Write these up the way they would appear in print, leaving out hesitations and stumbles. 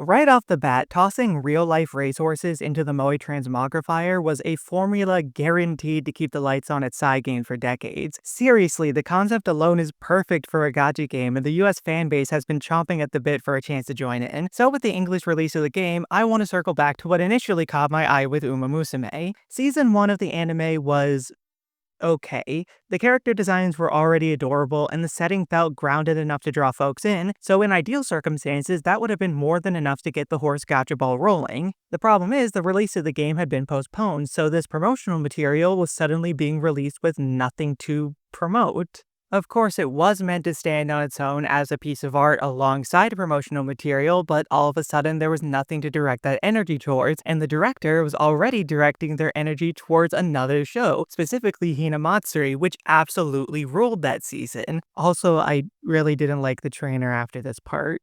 Right off the bat, tossing real-life racehorses into the Moe transmogrifier was a formula guaranteed to keep the lights on at side game for decades. Seriously, the concept alone is perfect for a gacha game, and the US fanbase has been chomping at the bit for a chance to join in. So with the English release of the game, I want to circle back to what initially caught my eye with Uma Musume. Season 1 of the anime was okay. The character designs were already adorable, and the setting felt grounded enough to draw folks in, so in ideal circumstances, that would have been more than enough to get the horse gotcha ball rolling. The problem is, the release of the game had been postponed, so this promotional material was suddenly being released with nothing to promote. Of course, it was meant to stand on its own as a piece of art alongside promotional material, but all of a sudden there was nothing to direct that energy towards, and the director was already directing their energy towards another show, specifically Hinamatsuri, which absolutely ruled that season. Also, I really didn't like the trainer after this part.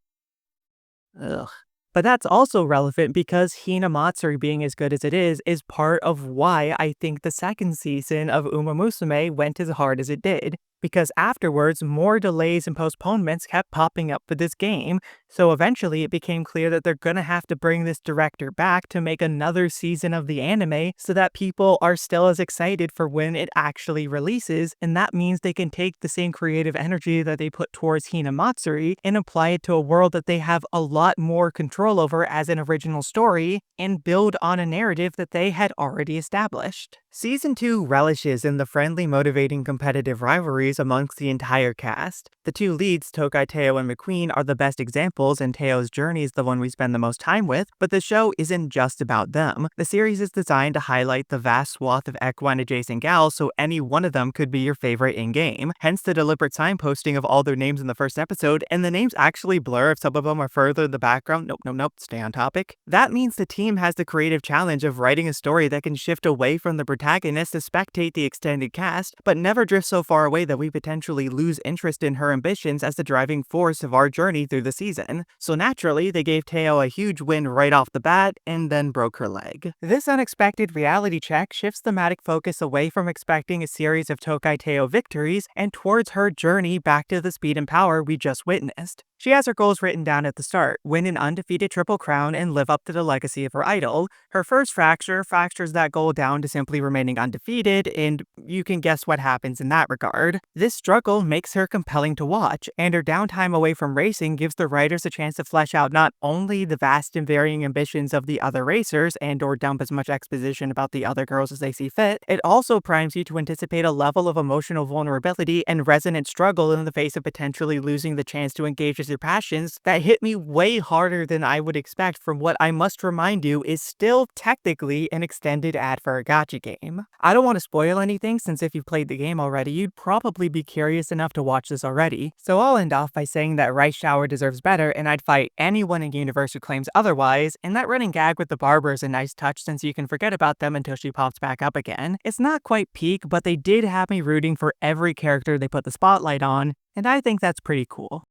Ugh. But that's also relevant because Hinamatsuri being as good as it is part of why I think the second season of Uma Musume went as hard as it did. Because afterwards, more delays and postponements kept popping up for this game, so eventually it became clear that they're gonna have to bring this director back to make another season of the anime so that people are still as excited for when it actually releases, and that means they can take the same creative energy that they put towards Hinamatsuri and apply it to a world that they have a lot more control over as an original story, and build on a narrative that they had already established. Season 2 relishes in the friendly, motivating competitive rivalries amongst the entire cast. The two leads, Tokai Teo and McQueen, are the best examples, and Teo's journey is the one we spend the most time with, but the show isn't just about them. The series is designed to highlight the vast swath of equine adjacent gals, so any one of them could be your favorite in-game. Hence the deliberate signposting of all their names in the first episode, and the names actually blur if some of them are further in the background. Nope, stay on topic. That means the team has the creative challenge of writing a story that can shift away from the protagonist to spectate the extended cast, but never drift so far away that we potentially lose interest in her ambitions as the driving force of our journey through the season. So naturally, they gave Teo a huge win right off the bat, and then broke her leg. This unexpected reality check shifts thematic focus away from expecting a series of Tokai Teo victories and towards her journey back to the speed and power we just witnessed. She has her goals written down at the start: win an undefeated Triple Crown and live up to the legacy of her idol. Her first fractures that goal down to simply remaining undefeated, and you can guess what happens in that regard. This struggle makes her compelling to watch, and her downtime away from racing gives the writers a chance to flesh out not only the vast and varying ambitions of the other racers and/or dump as much exposition about the other girls as they see fit, it also primes you to anticipate a level of emotional vulnerability and resonant struggle in the face of potentially losing the chance to engage with your passions that hit me way harder than I would expect from what I must remind you is still technically an extended ad for a gacha game. I don't want to spoil anything, since if you've played the game already, you'd probably be curious enough to watch this already, so I'll end off by saying that Rice Shower deserves better, and I'd fight anyone in universe who claims otherwise, and that running gag with the barber is a nice touch since you can forget about them until she pops back up again. It's not quite peak, but they did have me rooting for every character they put the spotlight on, and I think that's pretty cool.